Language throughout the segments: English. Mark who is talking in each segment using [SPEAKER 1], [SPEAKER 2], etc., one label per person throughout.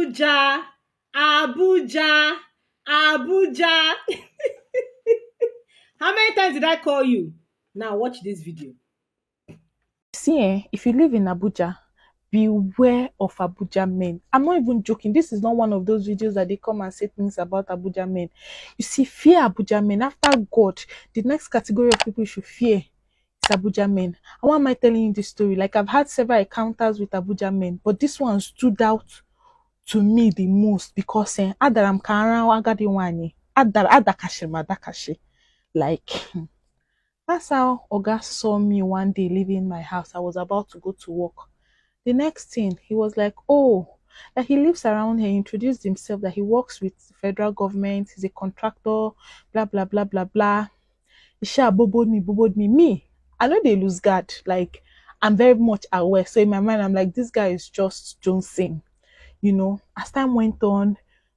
[SPEAKER 1] Abuja, Abuja, Abuja. How many times did I call you? Now watch this video.
[SPEAKER 2] See, if you live in Abuja, beware of Abuja men. I'm not even joking. This is not one of those videos that they come and say things about Abuja men. You see, fear Abuja men. After God, the next category of people you should fear is Abuja men. And why am I telling you this story? Like, I've had several encounters with Abuja men, but this one stood out to me the most because Adaram Kara Wagadi Wani. Adakashima. Like, that's how Oga saw me one day leaving my house. I was about to go to work. The next thing, he was like, oh, that he lives around here, he introduced himself, that he works with the federal government, he's a contractor, blah, blah, blah, blah, blah. He sha boboed me. Me, I know they lose guard. Like, I'm very much aware. So in my mind, I'm like, this guy is just Jonesing. You know, as time went on,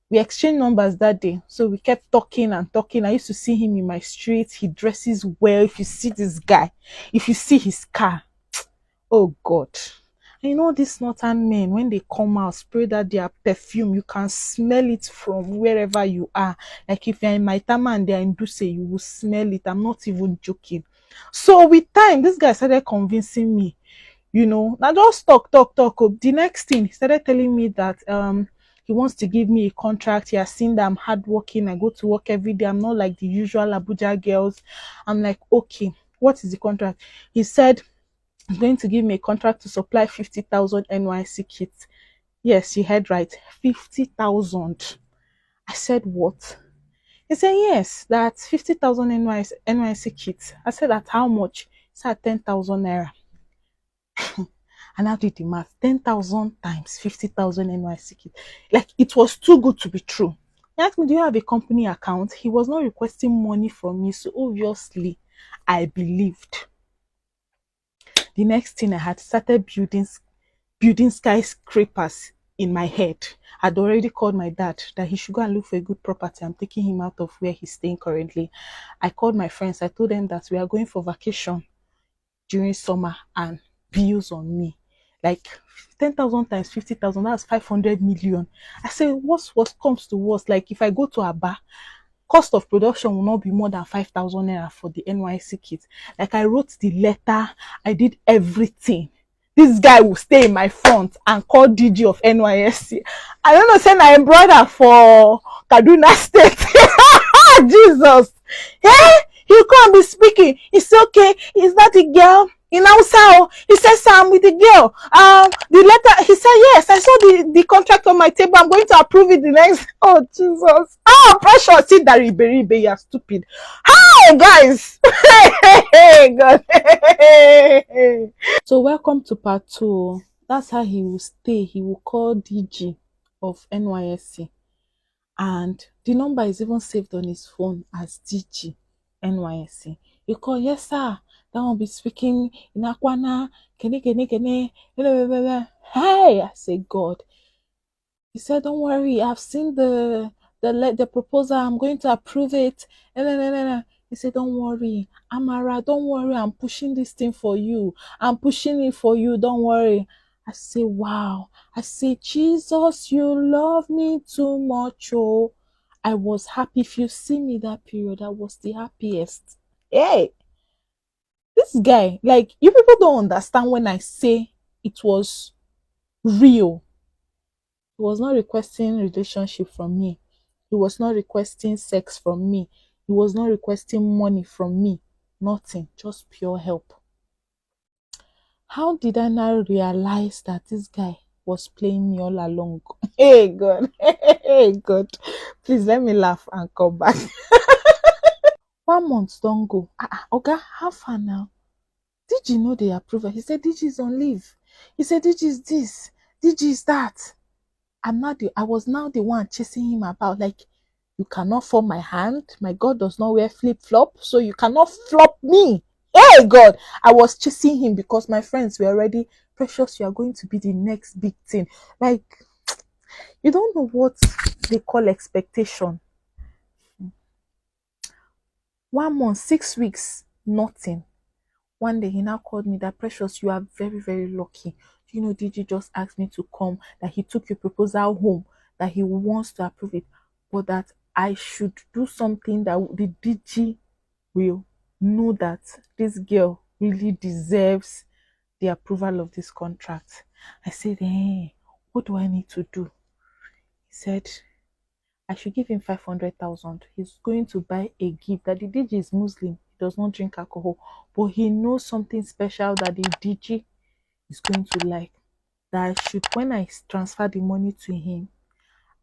[SPEAKER 2] we exchanged numbers that day. So we kept talking and talking. I used to see him in my street. He dresses well. If you see this guy, if you see his car, oh God. And you know, these northern men, when they come out, spray that their perfume, you can smell it from wherever you are. Like if you're in Maitama and they're in Duse, you will smell it. I'm not even joking. So with time, this guy started convincing me, you know, now just talk. The next thing, he started telling me that he wants to give me a contract. He has seen that I'm hardworking. I go to work every day. I'm not like the usual Abuja girls. I'm like, okay, what is the contract? He said he's going to give me a contract to supply 50,000 NYC kits. Yes, you heard right, 50,000. I said, what? He said, yes, that's 50,000 NYC kits. I said, at how much? He said, 10,000 naira. And I did the math. 10,000 times 50,000 NYC kit. Like, it was too good to be true. He asked me, do you have a company account? He was not requesting money from me. So obviously, I believed. The next thing, I had started building skyscrapers in my head. I'd already called my dad that he should go and look for a good property. I'm taking him out of where he's staying currently. I called my friends. I told them that we are going for vacation during summer and bills on me. Like 10,000 times 50,000, that's 500 million. I say, what comes to worst? Like if I go to Aba, cost of production will not be more than 5,000 naira for the NYC kit. Like I wrote the letter, I did everything. This guy will stay in my front and call DG of NYSC. I don't know, say my brother for Kaduna State. Jesus. Yeah, he'll come be speaking. It's okay. Is that a girl? In Hausa, he said, Sam, with the girl. The letter, he said, yes, I saw the contract on my table. I'm going to approve it the next. Oh, Jesus. Oh, precious. See that ribe, you're stupid. Hi, guys. Hey, God. So, welcome to part 2. That's how he will stay. He will call DG of NYSC. And the number is even saved on his phone as DG NYSC. You call, yes, sir. That will be speaking in Akwana. Kene. Hey, I say, God. He said, don't worry. I've seen the proposal. I'm going to approve it. He said, don't worry. Amara, don't worry. I'm pushing this thing for you. I'm pushing it for you. Don't worry. I say, wow. I say, Jesus, you love me too much. Oh, I was happy. If you see me that period, I was the happiest. Hey, this guy, like, you people don't understand when I say it was real. He was not requesting relationship from me. He was not requesting sex from me. He was not requesting money from me. Nothing, just pure help. How did I now realize that this guy was playing me all along? Hey, God. Hey, God. Please let me laugh and come back. 1 month don't go. Okay, how far now? Did you know they approve it? He said, DG is on leave. He said, DG is this. DG is that. I was now the one chasing him about, like, you cannot form my hand. My God does not wear flip-flop, so you cannot flop me. Hey, God. I was chasing him because my friends were already, Precious, you are going to be the next big thing. Like, you don't know what they call expectation. 1 month, 6 weeks, nothing. One day he now called me that, Precious, you are very, very lucky. You know, DG just asked me to come, that he took your proposal home, that he wants to approve it, but that I should do something that the DG will know that this girl really deserves the approval of this contract. I said, what do I need to do? He said, I should give him 500,000. He's going to buy a gift that the DG is Muslim. He does not drink alcohol, but he knows something special that the DG is going to like. That I should, when I transfer the money to him,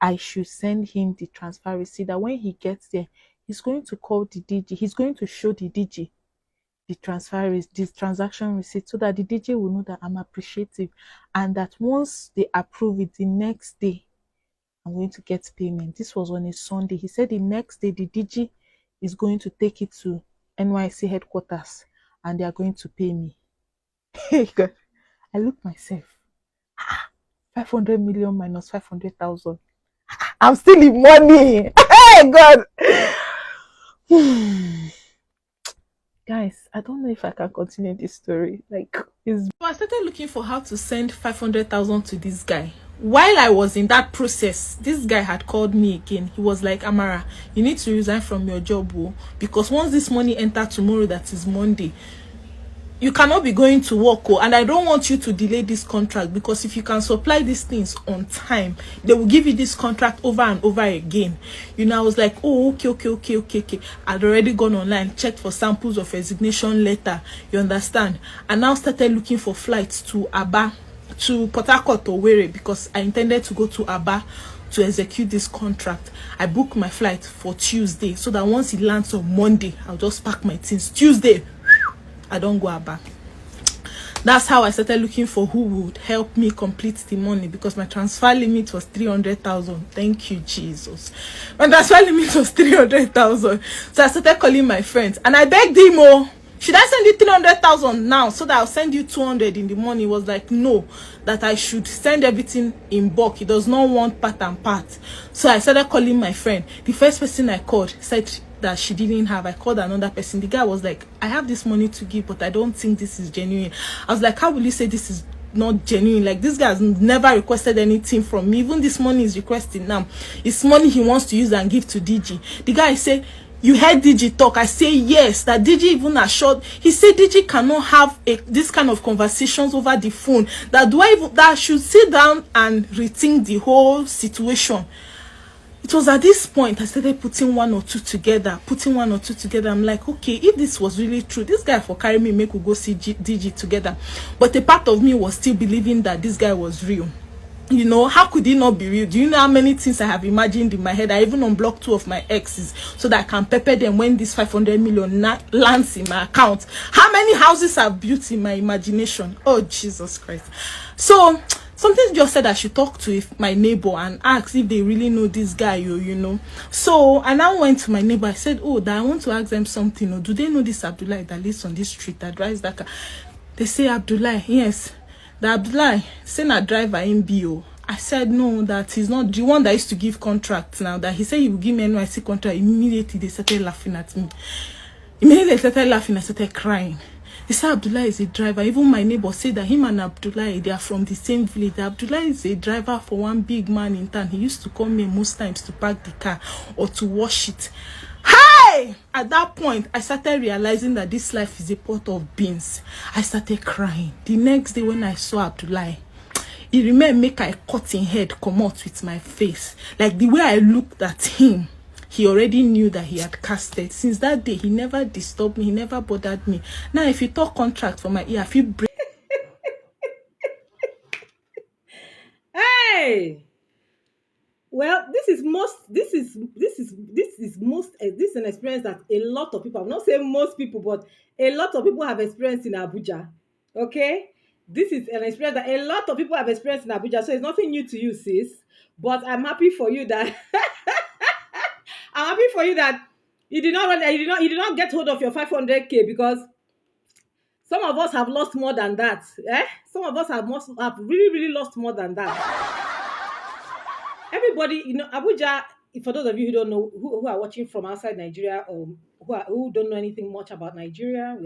[SPEAKER 2] I should send him the transfer receipt. That when he gets there, he's going to call the DG. He's going to show the DG the this transaction receipt, so that the DJ will know that I'm appreciative, and that once they approve it, the next day I'm going to get payment. This was on a Sunday. He said the next day the DJ is going to take it to NYC headquarters and they are going to pay me. Hey God, I look myself. 500 million minus 500,000. I'm still in money. Hey God. Guys, I don't know if I can continue this story. Like, so I started looking for how to send 500,000 to this guy. While I was in that process, this guy had called me again. He was like, Amara, you need to resign from your job, because once this money enters tomorrow, that is Monday, you cannot be going to work, and I don't want you to delay this contract, because if you can supply these things on time, they will give you this contract over and over again. I was like, oh, okay. I'd already gone online, checked for samples of resignation letter, you understand, and now started looking for flights to Aba, to Port Harcourt or Were, because I intended to go to Aba to execute this contract. I booked my flight for Tuesday, so that once it lands on Monday, I'll just pack my things. Tuesday, I don't go back. That's how I started looking for who would help me complete the money, because my transfer limit was 300,000. Thank you, Jesus. My transfer limit was 300,000. So I started calling my friends and I begged him, should I send you 300,000 now so that I'll send you 200 in the morning? He was like, no, that I should send everything in bulk. He does not want part and part. So I started calling my friend. The first person I called said that she didn't have. I called another person. The guy was like, I have this money to give, but I don't think this is genuine. I was like, how will you say this is not genuine? Like, this guy has never requested anything from me. Even this money is requesting now. It's money he wants to use and give to DG. The guy said, you heard DG talk? I say yes. That DG even assured. He said DG cannot have this kind of conversations over the phone. That I should sit down and rethink the whole situation. It was at this point I started putting one or two together. I'm like, okay, if this was really true, this guy for carry me, make we go see DG together. But a part of me was still believing that this guy was real. How could he not be real? Do you know how many things I have imagined in my head? I even unblocked 2 of my exes so that I can pepper them when this 500 million lands in my account. How many houses I've built in my imagination? Oh, Jesus Christ. So something just said I should talk to my neighbor and ask if they really know this guy, So I now went to my neighbor. I said, oh, that I want to ask them something. Do they know this Abdullah that lives on this street that drives that car? They say, Abdullah, yes. The Abdullah, say a driver in BO. I said, no, that he's not the one that used to give contracts now. That he said he would give me NYC contract. Immediately, they started laughing at me. I started crying. They said Abdullah is a driver. Even my neighbor said that him and Abdullah, they are from the same village. Abdullah is a driver for one big man in town. He used to come here most times to park the car or to wash it. Hey! At that point, I started realizing that this life is a pot of beans. I started crying. The next day when I saw Abdullah, he remained make I cut in head come out with my face. Like the way I looked at him, he already knew that he had casted. Since that day, he never disturbed me. He never bothered me. Now, if you talk contract for my ear, I feel break.
[SPEAKER 1] Hey! Well, this is an experience that a lot of people, I'm not saying most people, but a lot of people have experienced in Abuja. Okay? This is an experience that a lot of people have experienced in Abuja. So it's nothing new to you, sis. But I'm happy for you that I'm happy for you that you did not get hold of your 500k, because some of us have lost more than that. Some of us have really, really lost more than that. Everybody, Abuja, for those of you who don't know, who are watching from outside Nigeria, or who don't know anything much about Nigeria,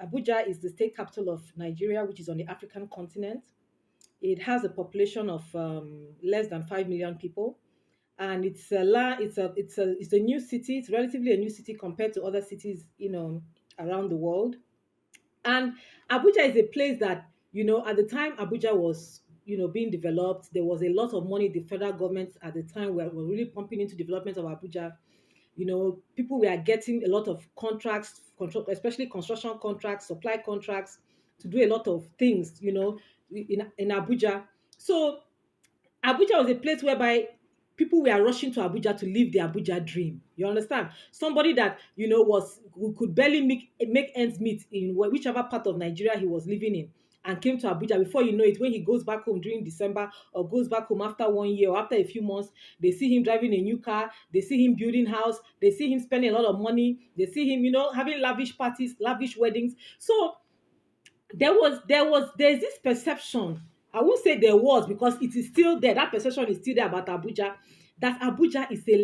[SPEAKER 1] Abuja is the state capital of Nigeria, which is on the African continent. It has a population of less than 5 million people, and it's a new city. It's relatively a new city compared to other cities, around the world. And Abuja is a place that, at the time Abuja was, being developed, there was a lot of money the federal government at the time were really pumping into development of Abuja. People were getting a lot of contracts, especially construction contracts, supply contracts, to do a lot of things, in Abuja. So Abuja was a place whereby people were rushing to Abuja to live the Abuja dream. You understand? Somebody that was who could barely make ends meet in whichever part of Nigeria he was living in, and came to Abuja. Before you know it, when he goes back home during December, or goes back home after 1 year or after a few months, they see him driving a new car, they see him building house, they see him spending a lot of money, they see him, having lavish parties, lavish weddings. So there's this perception. I won't say there was, because it is still there. That perception is still there about Abuja, that Abuja is a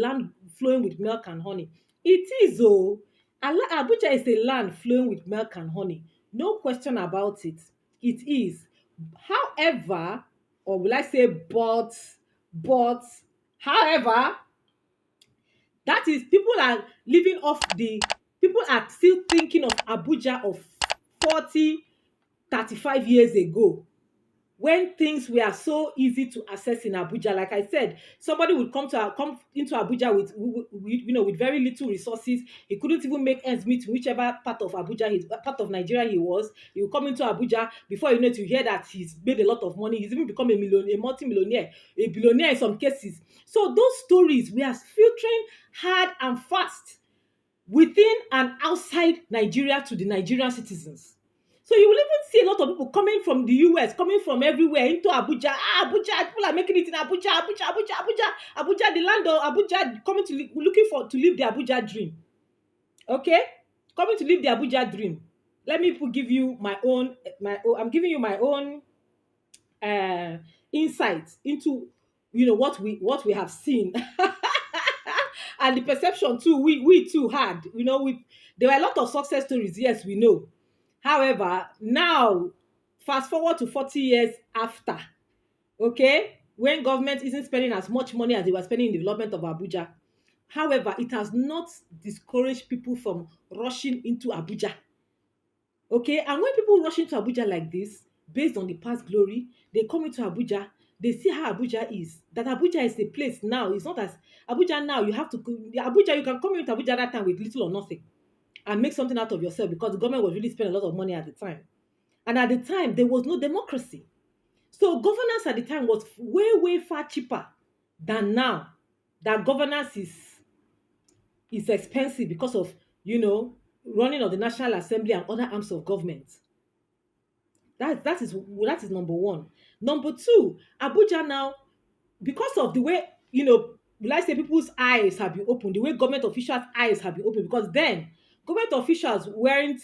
[SPEAKER 1] land flowing with milk and honey. It is, oh. Abuja is a land flowing with milk and honey. No question about it. It is. However, or will I say but, however, that is, people are still thinking of Abuja of 40, 35 years ago, when things were so easy to access in Abuja. Like I said, somebody would come into Abuja with very little resources. He couldn't even make ends meet in whichever part of Nigeria he was. He would come into Abuja. Before you know it, you hear that he's made a lot of money. He's even become a multi-millionaire, a billionaire in some cases. So those stories we are filtering hard and fast within and outside Nigeria to the Nigerian citizens. So you will even see a lot of people coming from the US, coming from everywhere into Abuja. Abuja, people are making it in Abuja, Abuja, the land of Abuja, coming looking for to live the Abuja dream. Okay, coming to live the Abuja dream. Let me give you I'm giving you my own insights into what we have seen. And the perception too, we too had. There were a lot of success stories, yes, we know. However, now, fast forward to 40 years after, okay, when government isn't spending as much money as they were spending in the development of Abuja. However, it has not discouraged people from rushing into Abuja. Okay, and when people rush into Abuja like this, based on the past glory, they come into Abuja, they see how Abuja is. That Abuja is a place now. It's not as Abuja now. Abuja, you can come into Abuja that time with little or nothing and make something out of yourself, because the government was really spending a lot of money at the time. And at the time, there was no democracy. So governance at the time was way, way far cheaper than now. That governance is expensive because of, running of the National Assembly and other arms of government. That is number one. Number two, Abuja now, because of the way, will I say, people's eyes have been opened, the way government officials' eyes have been opened, because then government officials weren't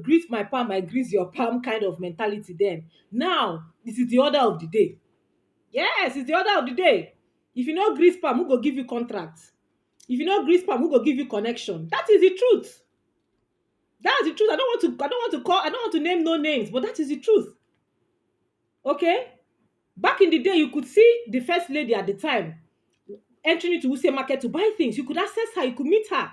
[SPEAKER 1] grease my palm, I grease your palm kind of mentality then. Now, this is the order of the day. Yes, it's the order of the day. If you no grease palm, who go give you contract? If you no grease palm, who go give you connection? That is the truth. That's the truth. I don't want to name no names, but that is the truth. Okay? Back in the day, you could see the first lady at the time entering into Wuse Market to buy things. You could access her, you could meet her.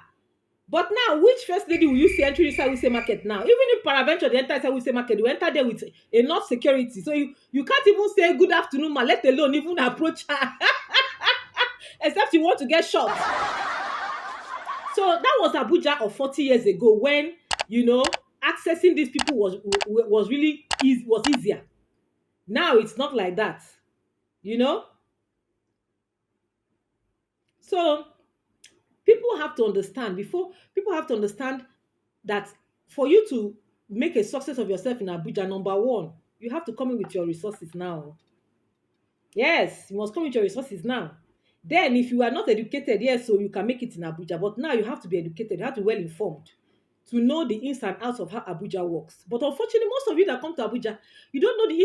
[SPEAKER 1] But now, which first lady will you see entering inside Wuse Market now? Even if peradventure they enter inside Wuse Market, you enter there with enough security. So you can't even say good afternoon, ma, let alone even approach her. Except you want to get shot. So that was Abuja of 40 years ago, when, accessing these people was really easier. Now it's not like that. So people have to understand that for you to make a success of yourself in Abuja, number one, you have to come in with your resources now. Yes, you must come with your resources now. Then if you are not educated, yes, so you can make it in Abuja, but now you have to be educated, you have to be well informed to know the ins and outs of how Abuja works. But unfortunately, most of you that come to Abuja, you don't know the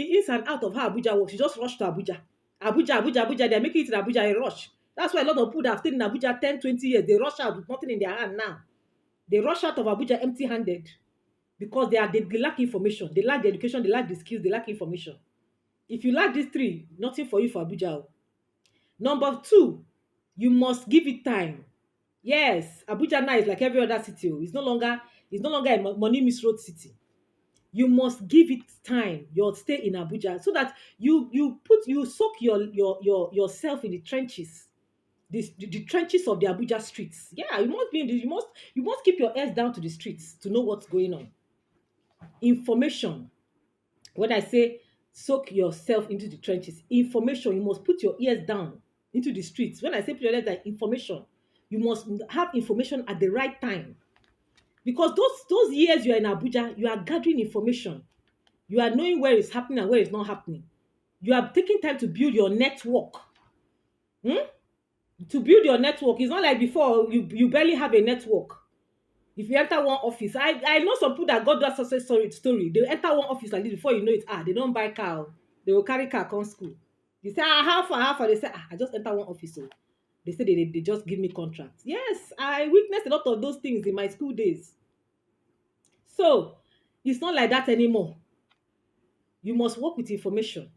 [SPEAKER 1] ins and outs of how Abuja works. You just rush to Abuja. Abuja, they're making it in Abuja a rush. That's why a lot of people that have stayed in Abuja 10, 20 years, they rush out with nothing in their hand now. They rush out of Abuja empty-handed because they lack information, they lack the education, they lack the skills, they lack information. If you lack these three, nothing for you for Abuja. Number two, you must give it time. Yes, Abuja now is like every other city. It's no longer a money misroad city. You must give it time, your stay in Abuja, so that you soak yourself in the trenches, the trenches of the Abuja streets. Yeah, you must be in the, you must keep your ears down to the streets to know what's going on. Information. When I say soak yourself into the trenches, information, you must put your ears down into the streets. When I say put your ears down, information, you must have information at the right time. Because those years you are in Abuja, you are gathering information. You are knowing where it's happening and where it's not happening. You are taking time to build your network. Hmm? To build your network, it's not like before you barely have a network. If you enter one office, I know some people that got that success story. They enter one office like this, before you know it, they don't buy car. They will carry car come school. They say, how far? They say, I just enter one office. So they say they just give me contracts. Yes, I witnessed a lot of those things in my school days. So it's not like that anymore. You must work with information.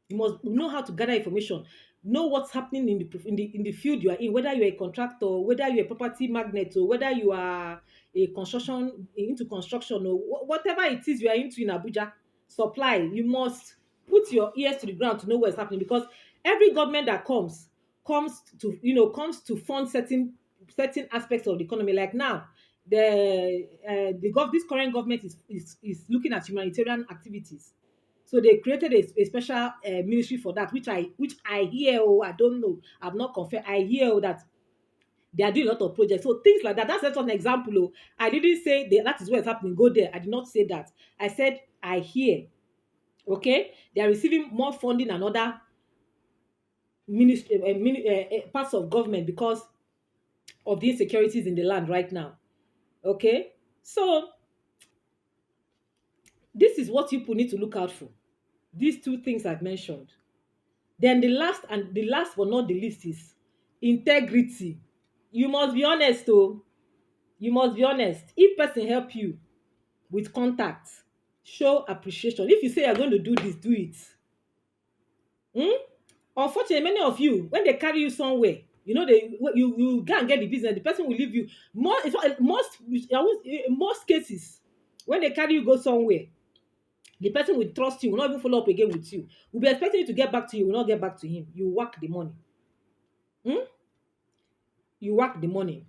[SPEAKER 1] You must know how to gather information, know what's happening in the field you are in, whether you're a contractor, whether you're a property magnate, or whether you are into construction, or whatever it is you are into in Abuja, supply. You must put your ears to the ground to know what's happening, because every government that comes to fund certain aspects of the economy. Like now, this current government is looking at humanitarian activities. So they created a special ministry for that, which I hear, I don't know, I've not confirmed. I hear that they are doing a lot of projects. So things like that. That's just an example. I didn't say that is what's happening. Go there. I did not say that. I said I hear. Okay, they are receiving more funding than other ministry parts of government because of the insecurities in the land right now. Okay, so this is what people need to look out for. These two things I've mentioned. Then the last but not the least is integrity. You must be honest, oh. You must be honest. If person help you with contact, show appreciation. If you say you're going to do this, do it. Unfortunately, many of you, when they carry you somewhere, you go and get the business, the person will leave you. In most cases, when they carry you go somewhere, the person will trust you, will not even follow up again with you. Will be expecting you to get back to you, will not get back to him. You whack the money. You whack the money.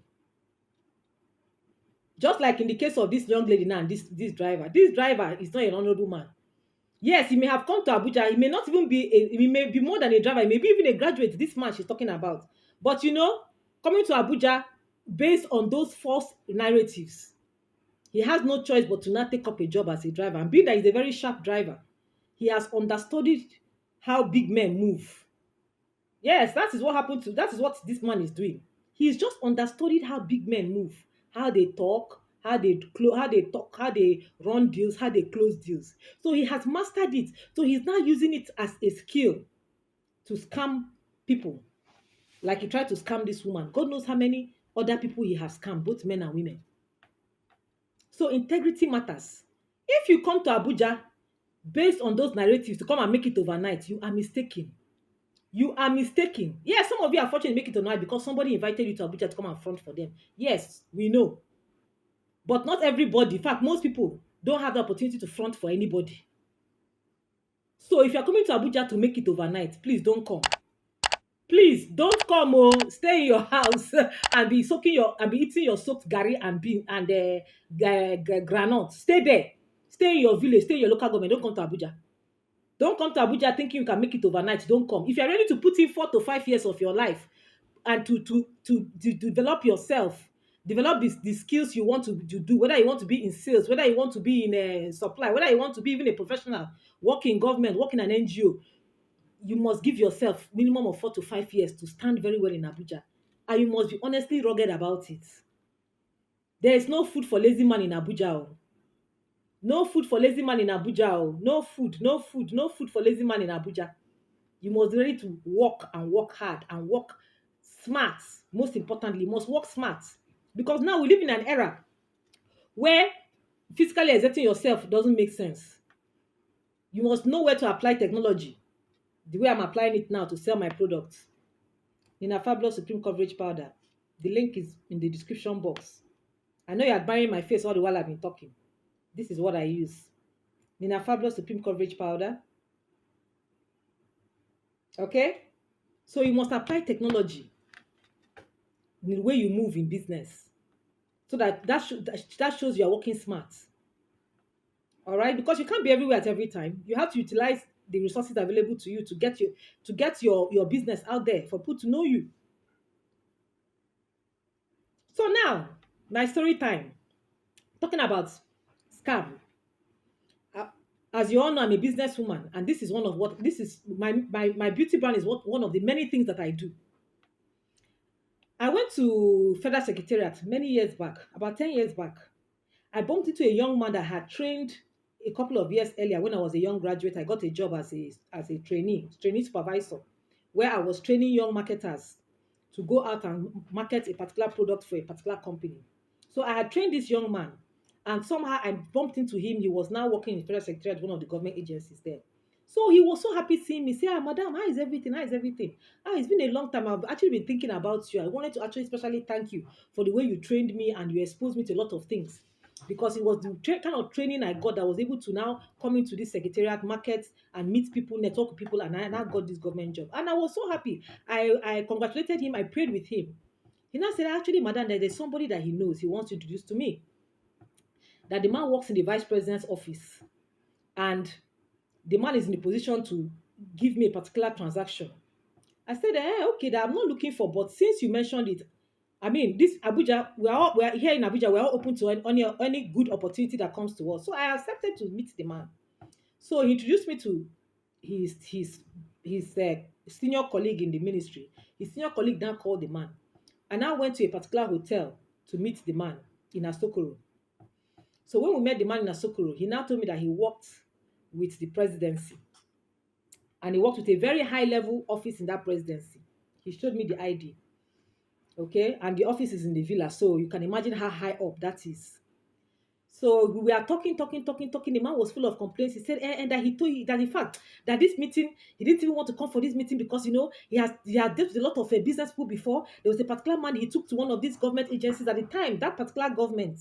[SPEAKER 1] Just like in the case of this young lady now and this driver. This driver is not an honorable man. Yes, he may have come to Abuja. He may not even he may be more than a driver. He may be even a graduate, this man she's talking about. But coming to Abuja based on those false narratives, he has no choice but to not take up a job as a driver. And being that he's a very sharp driver, he has understudied how big men move. Yes, that is what this man is doing. He's just understudied how big men move, how they talk, how they talk, how they run deals, how they close deals. So he has mastered it. So he's now using it as a skill to scam people. Like he tried to scam this woman. God knows how many other people he has scammed, both men and women. So integrity matters. If you come to Abuja based on those narratives to come and make it overnight, you are mistaken. You are mistaken. Yes, some of you are fortunate to make it overnight because somebody invited you to Abuja to come and front for them. Yes, we know. But not everybody. In fact, most people don't have the opportunity to front for anybody. So if you're coming to Abuja to make it overnight, please don't come. Please don't come. Stay in your house and be eating your soaked garri and bean and granite. Stay there. Stay in your village. Stay in your local government. Don't come to Abuja. Don't come to Abuja thinking you can make it overnight. Don't come. If you're ready to put in 4 to 5 years of your life and to develop yourself, develop the skills you want to do, whether you want to be in sales, whether you want to be in supply, whether you want to be even a professional, work in government, work in an NGO, you must give yourself minimum of 4 to 5 years to stand very well in Abuja. And you must be honestly rugged about it. There is no food for lazy man in Abuja. No food for lazy man in Abuja. No food for lazy man in Abuja. You must be ready to work and work hard and work smart. Most importantly, you must work smart. Because now we live in an era where physically exerting yourself doesn't make sense. You must know where to apply technology, the way I'm applying it now to sell my products. In a Fabulous Supreme Coverage Powder. The link is in the description box. I know you're admiring my face all the while I've been talking. This is what I use. Nina Fabulous Supreme Coverage Powder. Okay? So you must apply technology in the way you move in business. So that shows you are working smart. All right? Because you can't be everywhere at every time. You have to utilize the resources available to you to get your business out there for people to know you. So now, my story time. Talking about scam. Uh, as you all know, I'm a businesswoman, and this is my beauty brand is one of the many things that I do. I went to Federal Secretariat many years back, about 10 years back. I bumped into a young man that had trained a couple of years earlier when I was a young graduate. I got a job as a trainee supervisor, where I was training young marketers to go out and market a particular product for a particular company. So I had trained this young man, and somehow I bumped into him. He was now working in Federal Secretariat, one of the government agencies there. So he was so happy seeing me. Say, madam, how is everything? How is everything? It's been a long time. I've actually been thinking about you. I wanted to actually especially thank you for the way you trained me and you exposed me to a lot of things. Because it was the kind of training I got that was able to now come into this secretariat market and meet people, network with people, and I now got this government job. And I was so happy. I congratulated him. I prayed with him. He now said, actually, madam, there's somebody that he knows he wants to introduce to me. That the man works in the vice president's office. And the man is in the position to give me a particular transaction. I said, okay, that I'm not looking for, but since you mentioned it, I mean, this Abuja, we are here in Abuja, we're all open to any good opportunity that comes to us. So I accepted to meet the man. So he introduced me to his senior colleague in the ministry. His senior colleague now called the man. And I went to a particular hotel to meet the man in Asokoro. So when we met the man in Asokoro, he now told me that he worked with the presidency. And he worked with a very high-level office in that presidency. He showed me the ID. Okay? And the office is in the villa, so you can imagine how high up that is. So we were talking. The man was full of complaints. He said, and that he told you that in fact, that this meeting, he didn't even want to come for this meeting because, he had dealt with a lot of business people before. There was a particular man he took to one of these government agencies at the time. That particular government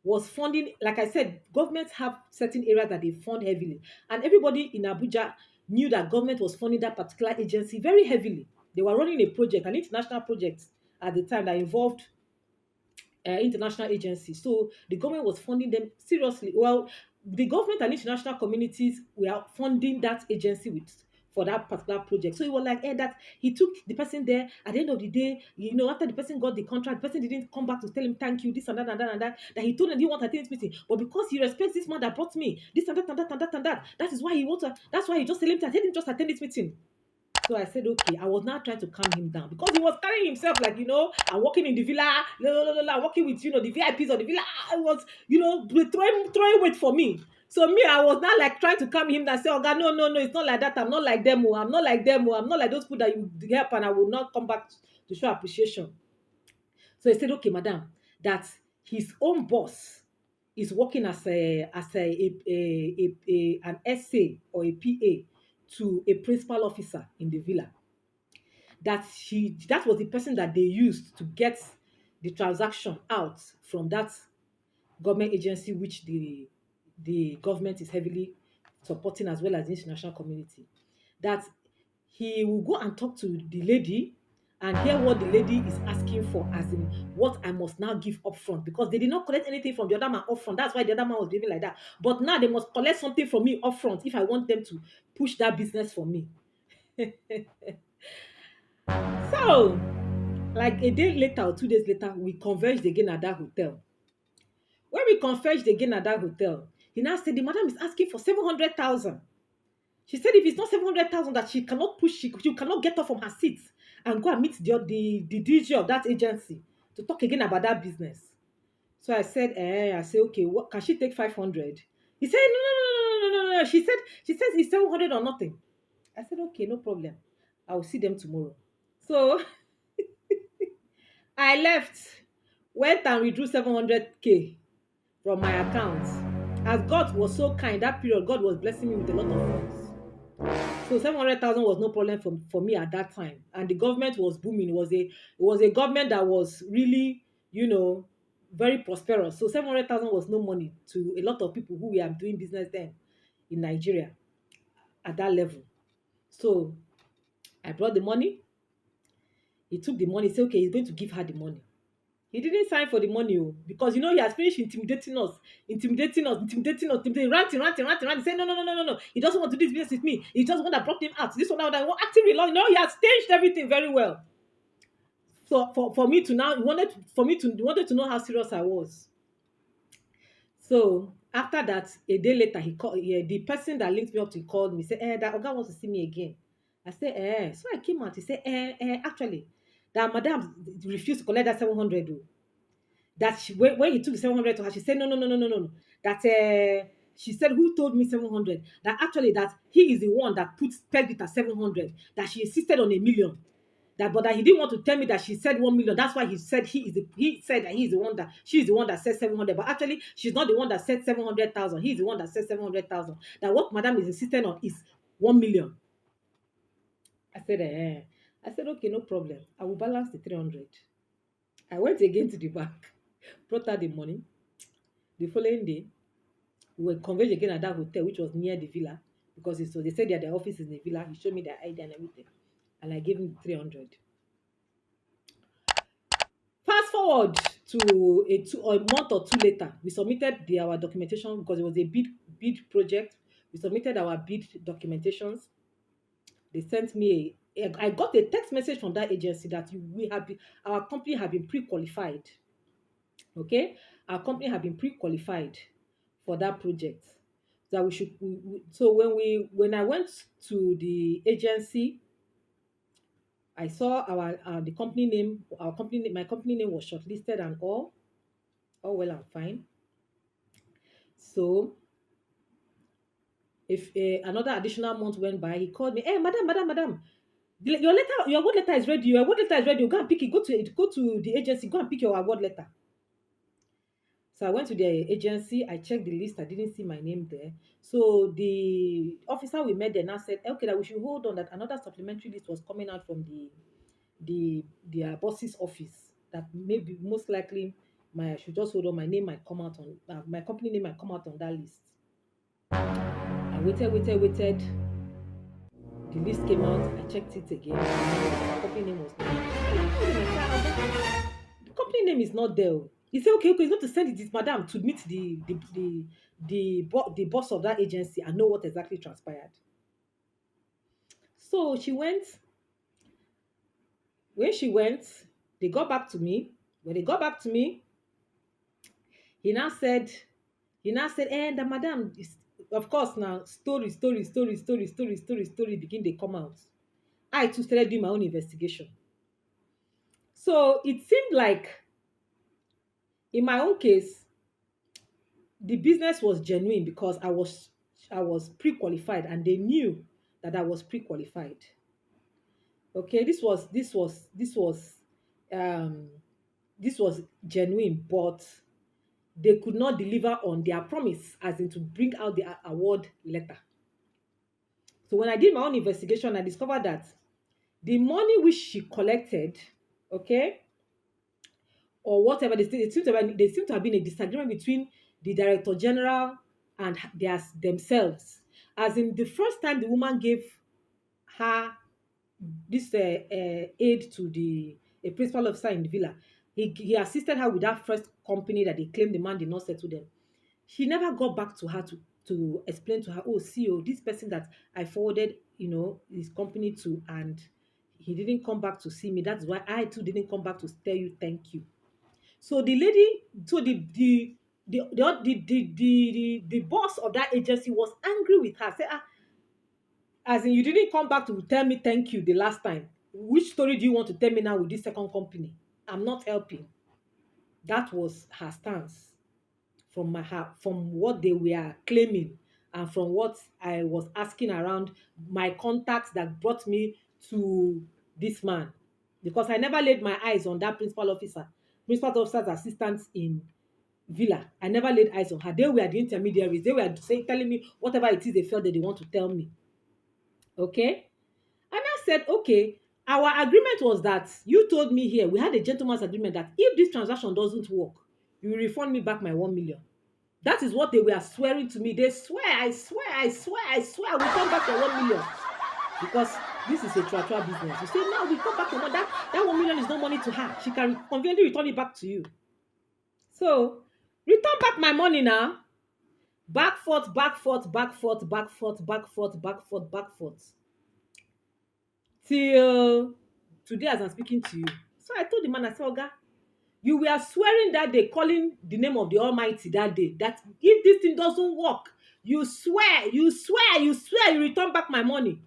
[SPEAKER 1] was funding, like I said, governments have certain areas that they fund heavily. And everybody in Abuja knew that government was funding that particular agency very heavily. They were running a project, an international project at the time that involved international agencies. So the government was funding them seriously. Well, the government and international communities were funding that agency for that particular project. So it was like, that he took the person there. At the end of the day, after the person got the contract, the person didn't come back to tell him thank you, this and that and that and that. That he told him he didn't want to attend this meeting, but because he respects this man that brought me, this and that and that and that and that. That is why he wants to. That's why he just tell him to attend, just attend this meeting. So I said, okay, I was now trying to calm him down because he was carrying himself like, I'm working in the villa, working with, the VIPs of the villa. I was, throwing weight for me. So me, I was now like trying to calm him down. Say, oh God, no, it's not like that. I'm not like them. I'm not like them. I'm not like those people that you help and I will not come back to show appreciation. So he said, okay, madam, that his own boss is working as an SA or a PA to a principal officer in the villa. That was the person that they used to get the transaction out from that government agency, which the government is heavily supporting as well as the international community. That he will go and talk to the lady and hear what the lady is asking for, as in what I must now give upfront, because they did not collect anything from the other man upfront. That's why the other man was behaving like that. But now they must collect something from me upfront if I want them to push that business for me. So, like a day later or 2 days later, we converged again at that hotel. When we converged again at that hotel, he now said the madam is asking for 700,000. She said if it's not 700,000 that she cannot push, she cannot get up from her seat and go and meet the DJ of that agency to talk again about that business. So I said, okay, what can she take 500? He said, no. She says it's 700 or nothing. I said, okay, no problem. I will see them tomorrow. So I left, went and withdrew 700K from my account. As God was so kind, that period, God was blessing me with a lot of funds. So 700,000 was no problem for me at that time. And the government was booming. It was a government that was really, very prosperous. So 700,000 was no money to a lot of people who were doing business then in Nigeria at that level. So I brought the money. He took the money. He said, okay, he's going to give her the money. He didn't sign for the money because he has finished intimidating, ranting. He said, no. He doesn't want to do this business with me. He just want to brought him out. This one now that acting real. He has staged everything very well. So for me to now, he wanted to know how serious I was. So after that, a day later, he called. Yeah, the person that linked me up to called me. Said, that Oga wants to see me again. I said, So I came out. He said, actually, that madam refused to collect that 700. That when he took the 700 to her, she said, no. That she said, who told me 700? That actually that he is the one that pegged it at 700. That she insisted on 1,000,000. But that he didn't want to tell me that she said 1,000,000. That's why he said he said that he's the one that she's the one that said 700. But actually, she's not the one that said 700,000. He's the one that said 700,000. That what madam is insisting on is 1,000,000. I said, okay, no problem. I will balance the 300. I went again to the bank, brought her the money. The following day, we were converged again at that hotel, which was near the villa, because they said that their office is in the villa. He showed me their ID and everything, and I gave him 300. Fast forward to a month or two later, we submitted our documentation because it was a bid project. We submitted our bid documentations. They sent me I got a text message from that agency that our company had been pre-qualified. Okay, our company had been pre-qualified for that project. That we should. So when I went to the agency, I saw the company name. My company name was shortlisted and all well and fine. So if another additional month went by, he called me. Hey, madam. Your award letter is ready. Your award letter is ready. You go and pick it. Go to the agency. Go and pick your award letter. So I went to the agency. I checked the list. I didn't see my name there. So the officer we met there now said, okay, that we should hold on, that another supplementary list was coming out from their boss's office. That maybe most likely I should just hold on. My name might come out on my company name might come out on that list. I waited. The list came out. I checked it again. The company name was not. The company name is not there. He said, okay, he's going to send this madam to meet the boss of that agency and know what exactly transpired. So she went. When she went, they got back to me. When they got back to me, he now said, the madam is, of course, now story begin they come out. I too started doing my own investigation. So it seemed like, in my own case, the business was genuine because I was pre-qualified and they knew that I was pre-qualified. Okay, this was genuine, but they could not deliver on their promise, as in to bring out the award letter. So when I did my own investigation, I discovered that the money which she collected, okay, or whatever, there seemed to have been a disagreement between the director general and themselves. As in, the first time the woman gave her this aid to a principal officer in the villa, he assisted her with that first company that they claimed the man did not settle them. She never got back to her to explain to her, oh, CEO, this person that I forwarded, his company to, and he didn't come back to see me. That's why I too didn't come back to tell you thank you. So the lady, so the boss of that agency was angry with her. Say, as in, you didn't come back to tell me thank you the last time. Which story do you want to tell me now with this second company? I'm not helping. That was her stance from what they were claiming and from what I was asking around my contacts that brought me to this man. Because I never laid my eyes on that principal officer's assistant in villa. I never laid eyes on her. They were the intermediaries. They were saying, telling me whatever it is they felt that they want to tell me. Okay? And I said, okay, our agreement was that you told me here, we had a gentleman's agreement that if this transaction doesn't work, you will refund me back my 1 million. That is what they were swearing to me. They swear, I swear, I will come back your 1 million. Because this is a tra business. You say, no, we come back your money. That 1 million is no money to her. She can conveniently return it back to you. So, return back my money now. Back forth, back forth, back forth, back forth, back forth, back forth, back forth. Till today as I'm speaking to you. So I told the man, I said, Oga, you were swearing that day, calling the name of the Almighty that day, that if this thing doesn't work, you swear, you return back my money.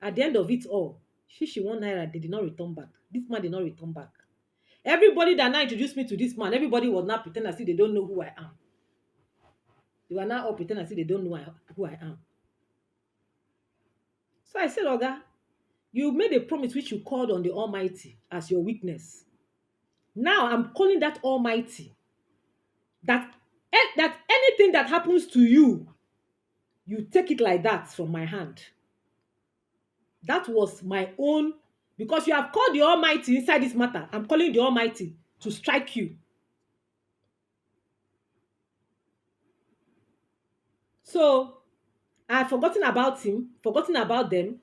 [SPEAKER 1] At the end of it all, she 1 naira, they did not return back. This man did not return back. Everybody that now introduced me to this man, everybody was now pretending as if they don't know who I am. They were now all pretending as if they don't know who I am. So I said, Oga, you made a promise which you called on the Almighty as your witness. Now I'm calling that Almighty. That anything that happens to you, you take it like that from my hand. That was my own, because you have called the Almighty inside this matter. I'm calling the Almighty to strike you. So I've forgotten about him, forgotten about them.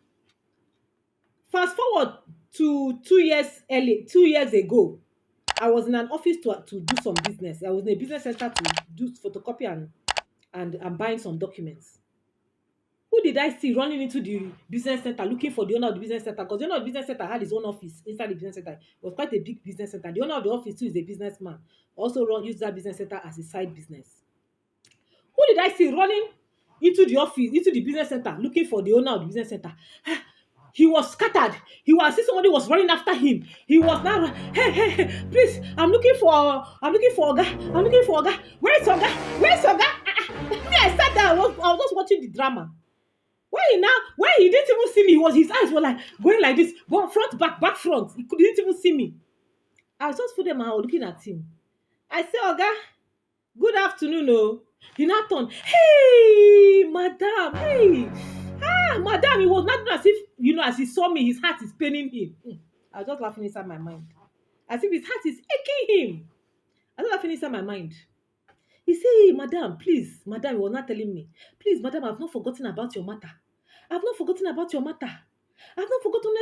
[SPEAKER 1] Fast forward to 2 years ago, I was in an office to do some business. I was in a business center to do photocopy and buying some documents. Who did I see running into the business center looking for the owner of the business center? Because the owner of the business center had his own office inside the business center. It was quite a big business center. The owner of the office too is a businessman. Also used that business center as a side business. Who did I see running into the office, into the business center, looking for the owner of the business center? He was scattered. I see somebody was running after him. He was now, hey, please, I'm looking for Oga. Where is Oga? Me, I sat there, I was just watching the drama. When he didn't even see me, his eyes were like going like this, front, back, front. He didn't even see me. I was just putting my hand looking at him. I said, Oga, good afternoon, oh. He now turned, hey, madam, hey. Madam, he was not as if, as he saw me, his heart is paining him. I was just laughing inside my mind. As if his heart is aching him. I was laughing inside my mind. He said, hey, madam, please. Madam, he was not telling me. Please, madam, I've not forgotten about your matter. I've not forgotten about your matter. I've not forgotten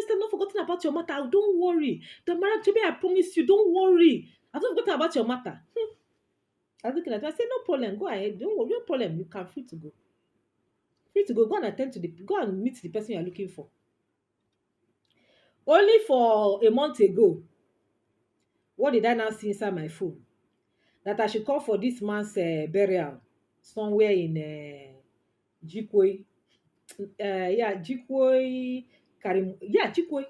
[SPEAKER 1] about your matter. Don't worry. The marriage baby, I promise you, don't worry. I've not forgotten about your matter. I was looking at him. I said, no problem. Go ahead. Don't worry. No problem. You can free to go. Go and meet the person you're looking for. Only for a month ago, what did I now see inside my phone? That I should call for this man's burial somewhere in Jikoi. Jikoi. Jikoi.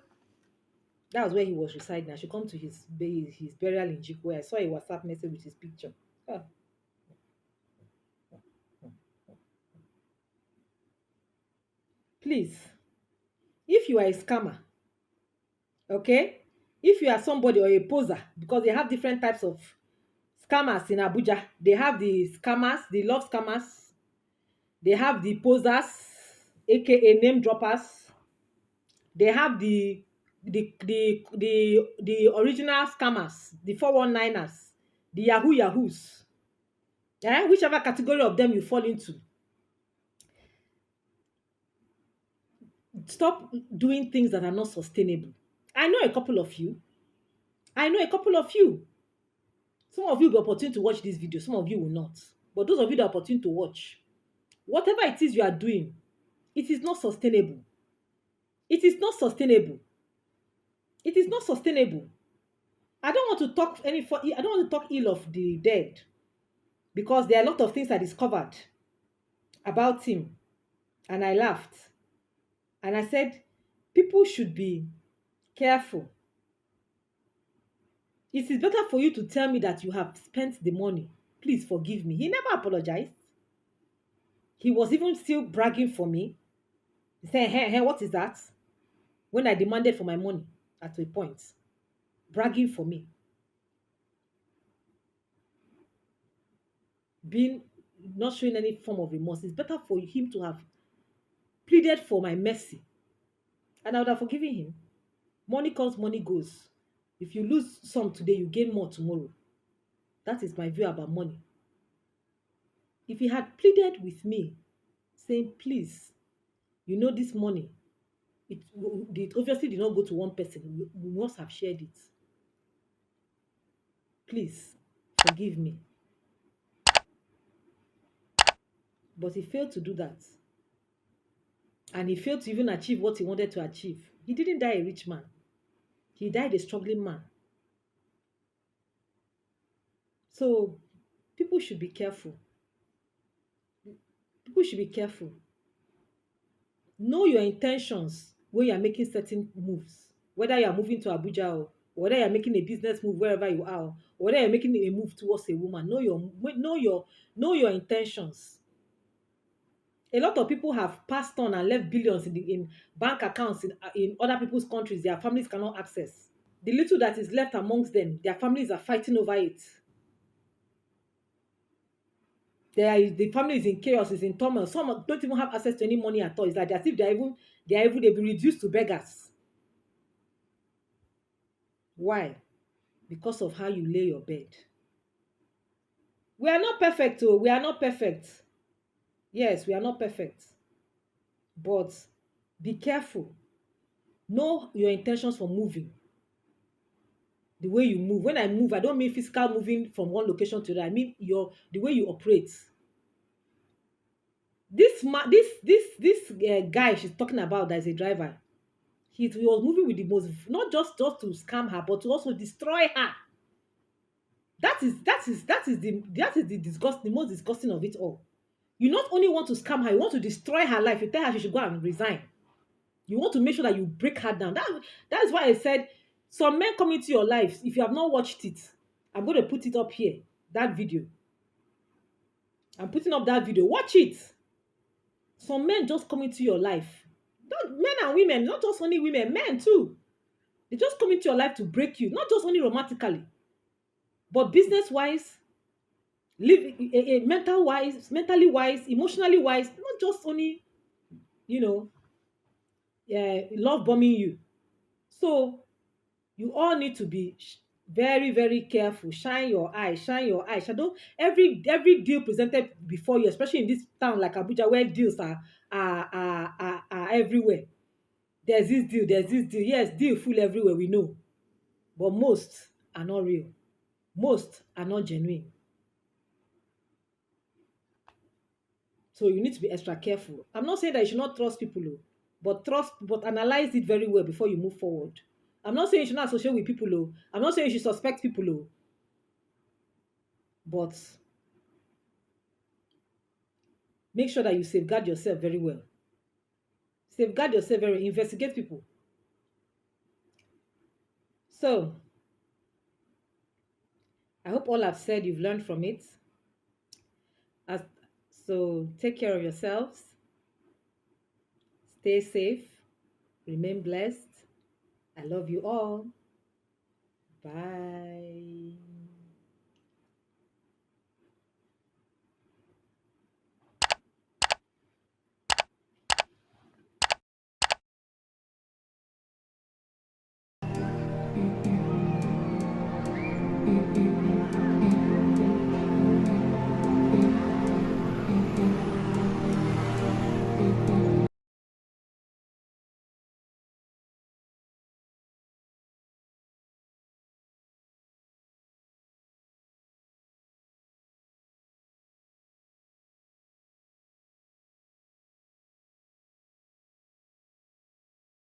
[SPEAKER 1] That was where he was residing. I should come to his burial in Jikoi. I saw a WhatsApp message with his picture. Please, if you are a scammer, okay, if you are somebody or a poser, because they have different types of scammers in Abuja. They have the scammers, the love scammers. They have the posers, aka name droppers. They have the original scammers, the 419ers, the yahoos. Whichever category of them you fall into. Stop doing things that are not sustainable. I know a couple of you. Some of you will be opportune to watch this video. Some of you will not. But those of you that are opportune to watch, whatever it is you are doing, it is not sustainable. It is not sustainable. It is not sustainable. I don't want to talk ill of the dead, because there are a lot of things I discovered about him, and I laughed. And I said, people should be careful. It is better for you to tell me that you have spent the money. Please forgive me. He never apologized. He was even still bragging for me. He said, hey, what is that? When I demanded for my money at a point. Bragging for me. being not showing any form of remorse. It's better for him to have pleaded for my mercy, and I would have forgiven him. Money comes, money goes. If you lose some today, you gain more tomorrow. That is my view about money. If he had pleaded with me, saying, please, this money, it obviously did not go to one person. We must have shared it. Please, forgive me. But he failed to do that. And he failed to even achieve what he wanted to achieve. He didn't die a rich man. He died a struggling man. So people should be careful. People should be careful. Know your intentions when you are making certain moves. Whether you are moving to Abuja or whether you are making a business move wherever you are, or whether you're making a move towards a woman. Know your intentions. A lot of people have passed on and left billions in bank accounts in other people's countries their families cannot access. The little that is left amongst them, their families are fighting over it. The family is in chaos, is in turmoil. Some don't even have access to any money at all. It's like as if they've been reduced to beggars. Why? Because of how you lay your bed. We are not perfect, oh, we are not perfect. Yes, we are not perfect. But be careful. Know your intentions for moving. The way you move. When I move, I don't mean physical moving from one location to the other. I mean the way you operate. This guy she's talking about that is a driver. He was moving with the most, not just to scam her, but to also destroy her. The most disgusting of it all. You not only want to scam her, you want to destroy her life. You tell her she should go and resign. You want to make sure that you break her down. That is why I said some men come into your life. If you have not watched it, I'm going to put it up here. That video. I'm putting up that video. Watch it. Some men just come into your life. Men and women, not just only women, men too. They just come into your life to break you, not just only romantically, but business-wise, mental-wise, mentally wise, emotionally wise, not just only, you know, love bombing you. So you all need to be very, very careful. Shine your eye, shine your eye. Shadow every deal presented before you, especially in this town like Abuja, where deals are everywhere. There's this deal, there's this deal. Yes, deal full everywhere, we know. But most are not real. Most are not genuine. So you need to be extra careful. I'm not saying that you should not trust people, but analyze it very well before you move forward. I'm not saying you should not associate with people, I'm not saying you should suspect people, but make sure that you safeguard yourself very well. Safeguard yourself very well. Investigate people. So, I hope all I've said you've learned from it. So, take care of yourselves. Stay safe. Remain blessed. I love you all. Bye.